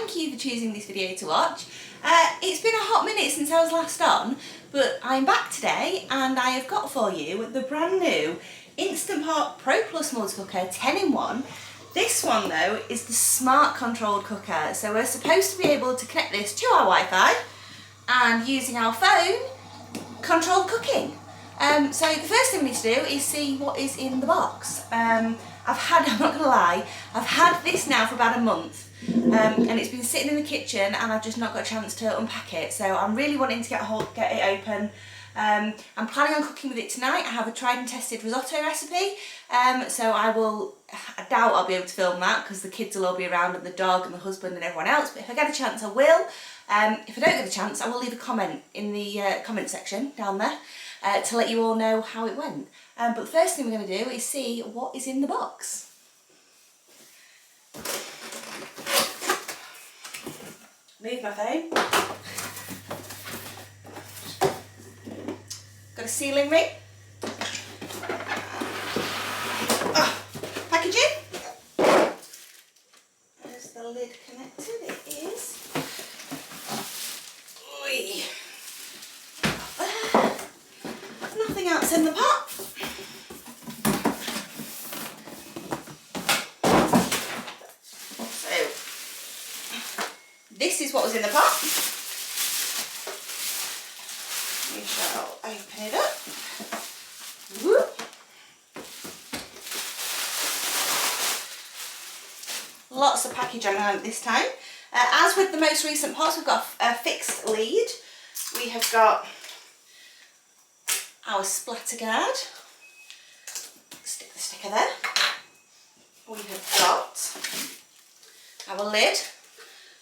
thank you for choosing this video to watch. It's been a hot minute since I was last on, but I'm back today and I have got for you the brand new Instant Pot Pro Plus multi-cooker 10-in-1. This one though is the smart controlled cooker, so we're supposed to be able to connect this to our Wi-Fi and using our phone control cooking. So the first thing we need to do is see what is in the box. I'm not going to lie, I've had this now for about a month and it's been sitting in the kitchen and I've just not got a chance to unpack it, so I'm really wanting to get it open. I'm planning on cooking with it tonight. I have a tried and tested risotto recipe, so I doubt I'll be able to film that because the kids will all be around and the dog and the husband and everyone else, but if I get a chance I will. If I don't get a chance I will leave a comment in the comment section down there to let you all know how it went. But the first thing we're going to do is see what is in the box. Move my phone. Got a sealing ring. Packaging. There's the lid connected. It is. Oi. Nothing else in the pot. So this is what was in the pot. We shall open it up. Whoop. Lots of packaging on this time. As with the most recent pots, we've got a fixed lead. We have got our splatter guard. Stick the sticker there. We have got our lid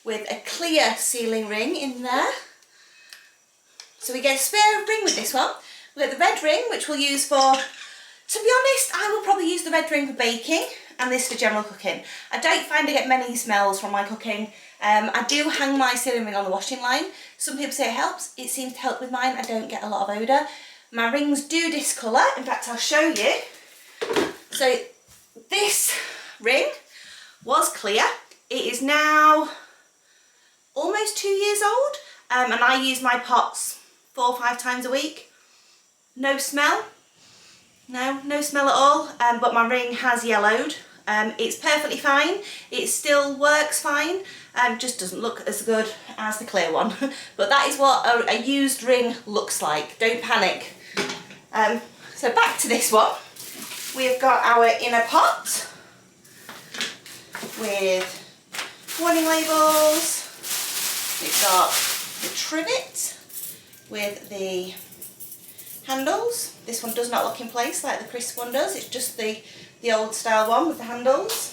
with a clear sealing ring in there. So we get a spare ring with this one. We get the red ring, which we'll use for, to be honest, I will probably use the red ring for baking and this for general cooking. I don't find I get many smells from my cooking. I do hang my sealing ring on the washing line. Some people say it helps. It seems to help with mine. I don't get a lot of odour. My rings do discolour. In fact, I'll show you. So this ring was clear. It is now almost 2 years old, and I use my pots 4 or 5 times a week. No smell. No smell at all, but my ring has yellowed. It's perfectly fine. It still works fine. Just doesn't look as good as the clear one. But that is what a used ring looks like. Don't panic. So back to this one. We've got our inner pot with warning labels. We've got the trivet with the handles. This one does not look in place like the crisp one does. It's just the old style one with the handles.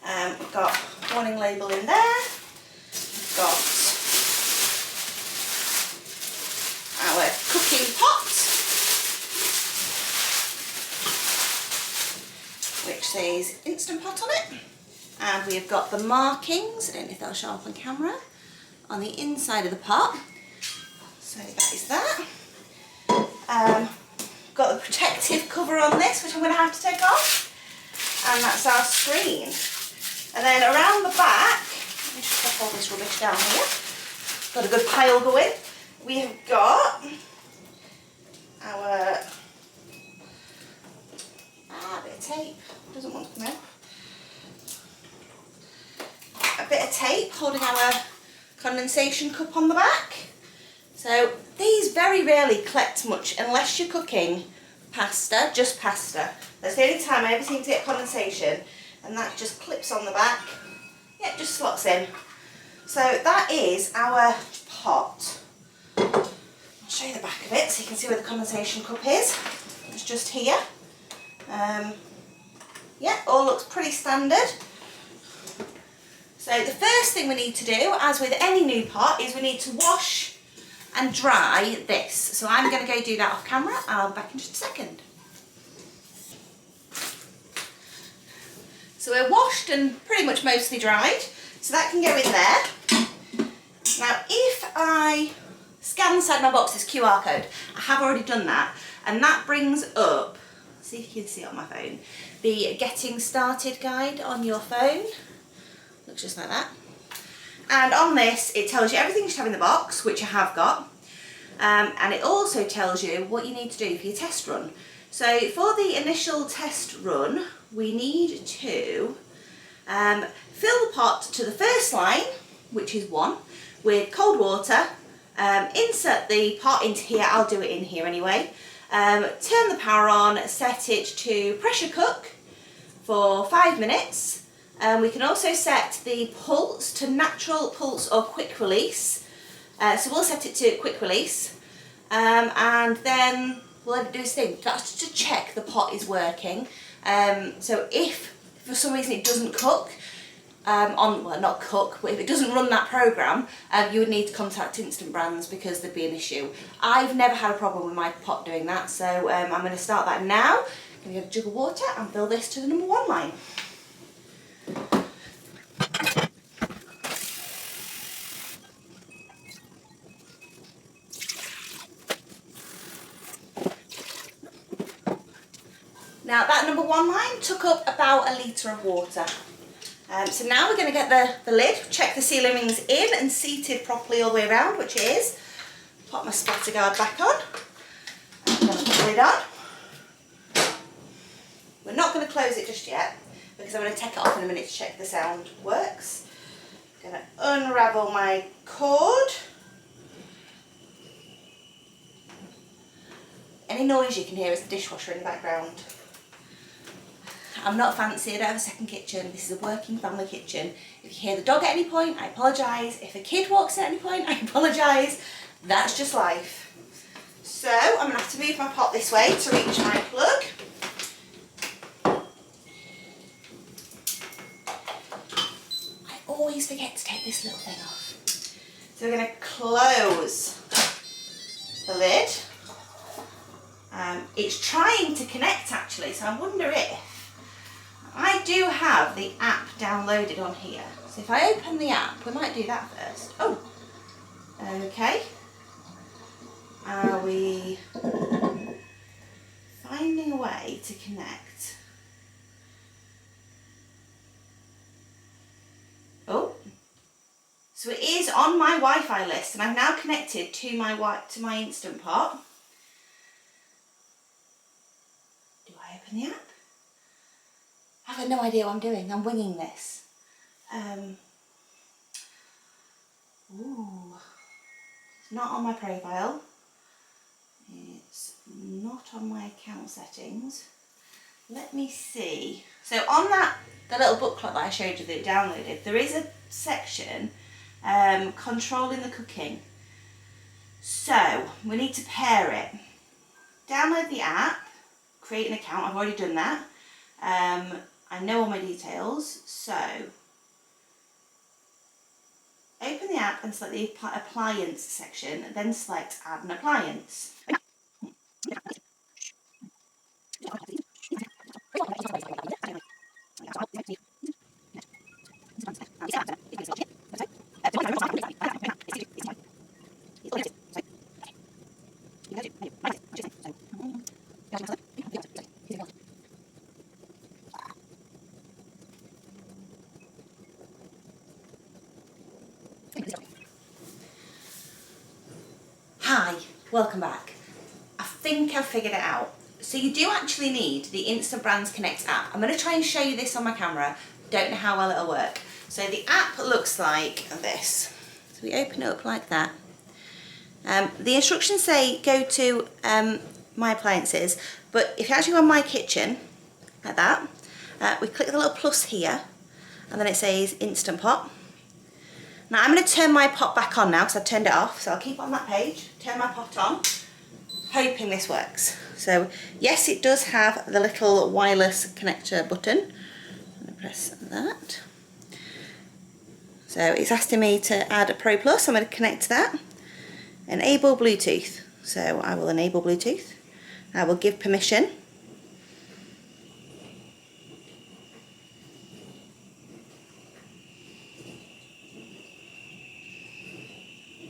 We've got warning label in there. We've got our cooking pot, which says Instant Pot on it. And we've got the markings, I don't know if they'll show up on camera, on the inside of the pot. So that is that. Got the protective cover on this, which I'm going to have to take off. And that's our screen. And then around the back, let me just put all this rubbish down here. Got a good pile going. We have got our bit of tape. Doesn't want to come out. A bit of tape holding our condensation cup on the back. So these very rarely collect much unless you're cooking pasta, just pasta. That's the only time I ever seem to get condensation, and that just clips on the back. Yeah, it just slots in. So that is our pot. I'll show you the back of it so you can see where the condensation cup is. It's just here. Yeah, all looks pretty standard. So the first thing we need to do, as with any new pot, is we need to wash and dry this. So I'm going to go do that off camera and I'll be back in just a second. So we're washed and pretty much mostly dried, so that can go in there. Now if I scan inside my box this QR code, I have already done that, and that brings up, see if you can see it on my phone, the getting started guide on your phone. Looks just like that. And on this, it tells you everything you should have in the box, which I have got. And it also tells you what you need to do for your test run. So for the initial test run, we need to fill the pot to the first line, which is 1, with cold water. Insert the pot into here, I'll do it in here anyway. Turn the power on, set it to pressure cook for 5 minutes. We can also set the pulse to natural pulse or quick release. So we'll set it to quick release, and then we'll let it do its thing. That's to check the pot is working. So if for some reason it doesn't cook, well, not cook, but if it doesn't run that program, you would need to contact Instant Brands because there'd be an issue. I've never had a problem with my pot doing that, so I'm going to start that now. I'm going to get a jug of water and fill this to the number 1 line. Now that number 1 line took up about a litre of water. So now we're going to get the lid, check the sealing rings in and seated properly all the way around, which it is. Pop my splatter guard back on. I'm going to put the lid on. We're not going to close it just yet because I'm going to take it off in a minute to check the sound works. I'm going to unravel my cord. Any noise you can hear is the dishwasher in the background. I'm not fancy, I don't have a second kitchen. This is a working family kitchen. If you hear the dog at any point, I apologise. If a kid walks in at any point, I apologise. That's just life. So I'm going to have to move my pot this way to reach my plug. I always forget to take this little thing off. So we're going to close the lid. It's trying to connect actually, so I wonder if I do have the app downloaded on here. So if I open the app, we might do that first. Oh, okay. Are we finding a way to connect? Oh, so it is on my Wi-Fi list, and I've now connected to my Instant Pot. Do I open the app? I have no idea what I'm doing. I'm winging this. Ooh, it's not on my profile. It's not on my account settings. Let me see. So on the little booklet that I showed you that it downloaded, there is a section controlling the cooking. So we need to pair it. Download the app, create an account. I've already done that. I know all my details, so open the app and select the appliance section, then select add an appliance. Hi, welcome back. I think I've figured it out. So you do actually need the Instant Brands Connect app. I'm going to try and show you this on my camera. Don't know how well it'll work. So the app looks like this. So we open it up like that. The instructions say go to my appliances, but if you actually go on my kitchen, like that, we click the little plus here, and then it says Instant Pot. Now I'm going to turn my pot back on now because I've turned it off, so I'll keep on that page, turn my pot on, hoping this works. So yes, it does have the little wireless connector button. I'm going to press that. So it's asking me to add a Pro Plus, I'm going to connect to that. Enable Bluetooth, so I will enable Bluetooth. I will give permission.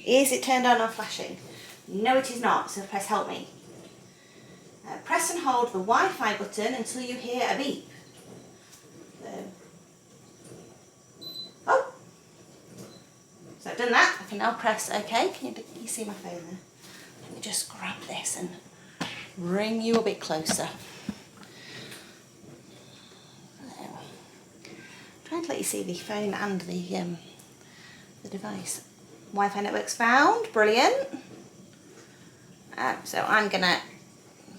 Is it turned on or flashing? No, it is not, so press help me. Press and hold the Wi-Fi button until you hear a beep. So. Oh! So I've done that. I can now press OK. Can you see my phone there? Let me just grab this and bring you a bit closer. Trying to let you see the phone and the device. Wi-Fi network's found. Brilliant. So I'm going to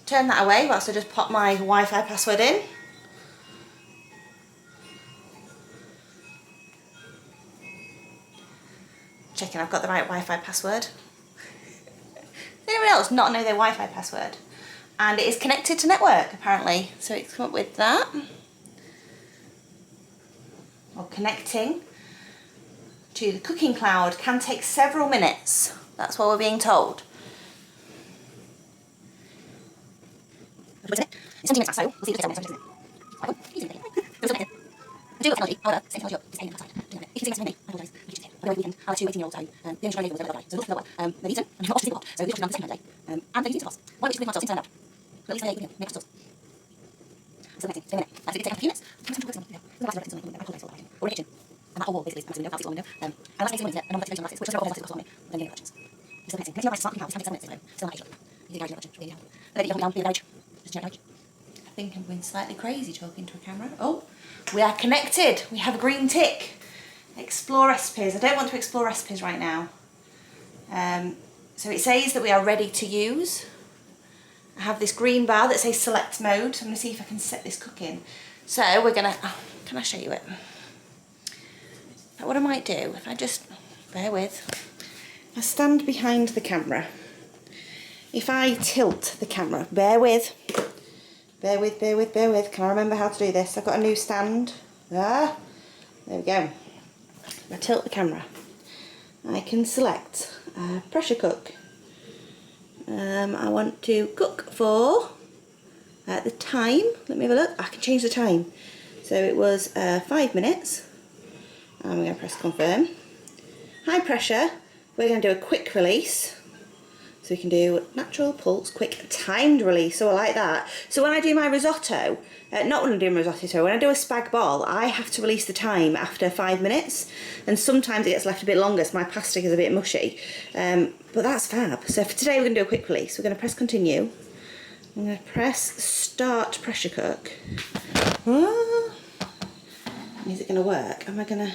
turn that away whilst I just pop my Wi-Fi password in. Checking I've got the right Wi-Fi password. Does anyone else not know their Wi-Fi password? And it is connected to network apparently, so it's come up with that. Or connecting to the cooking cloud can take several minutes. That's what we're being told. It's 17 minutes, so we'll see if it's 10 minutes, isn't it? I do love technology, however, same technology up is aimed at outside. If you can see me, I apologise. You just hit. By the way, weekend, I have 2 18-year-olds home. The only child I was over the so look for the they've eaten, and watched the pot, so we've watched them the same day. And they've eaten us. Why don't we just inside out? But at least they ate next to us. So next thing, that's it, take a few minutes. Or a kitchen. And that whole wall basically is a window, fancy window. And that's basically and on the activation which is never cost me, then getting elections. Still connecting. Next year, I can take 7 minutes, still not actually. You think I elections, really down. But you hold down, be a garage. Just check garage. I think I'm going slightly crazy talking to a camera. Oh, we are connected. We have a green tick. Explore recipes. I don't want to explore recipes right now. So it says that we are ready to use. I have this green bar that says select mode. So I'm going to see if I can set this cooking. So we're going to, can I show you it? What I might do, if I just, bear with, I stand behind the camera. If I tilt the camera, bear with, can I remember how to do this? I've got a new stand. There we go. If I tilt the camera, I can select pressure cook. I want to cook for the time. Let me have a look. I can change the time. So it was 5 minutes. I'm going to press confirm. High pressure. We're going to do a quick release. So we can do natural, pulse, quick, timed release. So I like that. So when I do my risotto, not when I'm doing risotto, when I do a spag bol, I have to release the time after 5 minutes. And sometimes it gets left a bit longer, so my pasta is a bit mushy. But that's fab. So for today, we're going to do a quick release. We're going to press continue. I'm going to press start pressure cook. Is it going to work? Am I going to...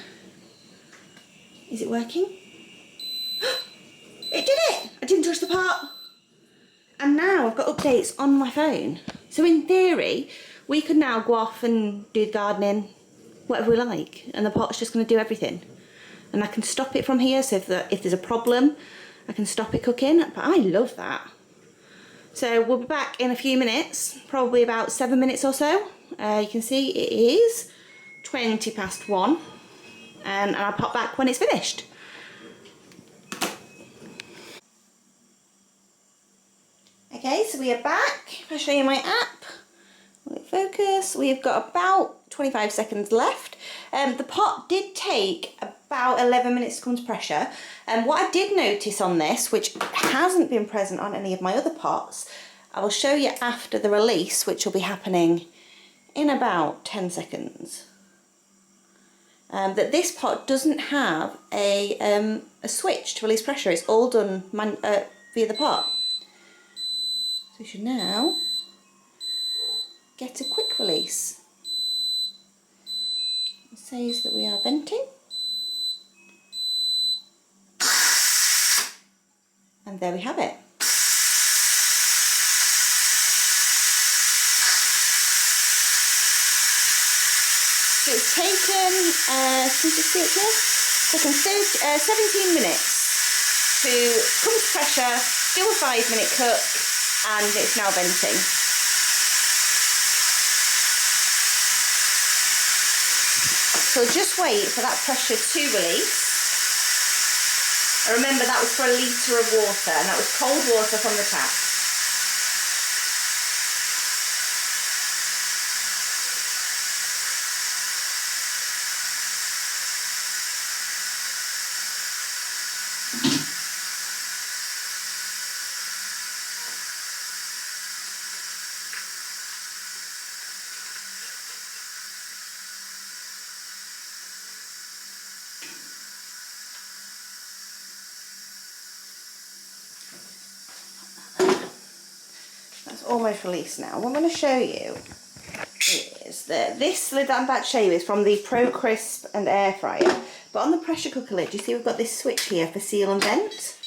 Is it working? It did it! I didn't touch the pot. And now I've got updates on my phone. So in theory, we could now go off and do the gardening, whatever we like, and the pot's just going to do everything. And I can stop it from here, so if there's a problem, I can stop it cooking. But I love that. So we'll be back in a few minutes, probably about 7 minutes or so. You can see it is 20 past 1. And I'll pop back when it's finished. Okay, so we are back. I'll show you my app. Will it focus? We've got about 25 seconds left. The pot did take about 11 minutes to come to pressure. And what I did notice on this, which hasn't been present on any of my other pots, I will show you after the release, which will be happening in about 10 seconds. That this pot doesn't have a switch to release pressure. It's all done via the pot. So we should now get a quick release. It says that we are venting. And there we have it. So it's taken, can you just see it here? It's taken 17 minutes to come to pressure, do a 5-minute cook, and it's now venting. So just wait for that pressure to release. And remember, that was for a litre of water, and that was cold water from the tap. almost released now. What I'm going to show you is that this lid that I'm about to show you is from the Pro Crisp and air fryer. But on the pressure cooker lid, you see we've got this switch here for seal and vent.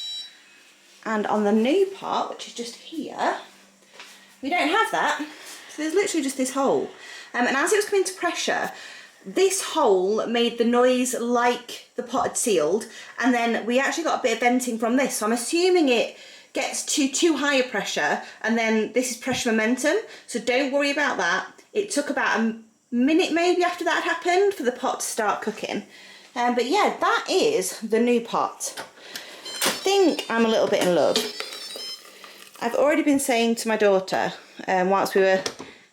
And on the new part, which is just here, we don't have that. So there's literally just this hole. And as it was coming to pressure, this hole made the noise like the pot had sealed, and then we actually got a bit of venting from this. So I'm assuming it gets to too high a pressure, and then this is pressure momentum. So don't worry about that. It took about a minute maybe after that happened for the pot to start cooking. But yeah, that is the new pot. I think I'm a little bit in love. I've already been saying to my daughter, whilst we were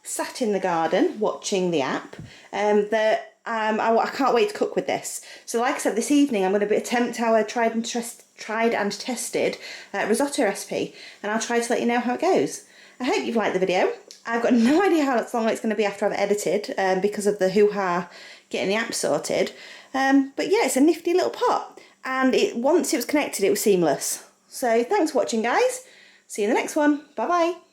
sat in the garden watching the app, that I can't wait to cook with this. So like I said, this evening I'm going to attempt our tried and tested risotto recipe, and I'll try to let you know how it goes. I hope you've liked the video. I've got no idea how long it's going to be after I've edited, because of the hoo-ha getting the app sorted. But yeah, it's a nifty little pot, and once it was connected it was seamless. So thanks for watching, guys. See you in the next one. Bye bye.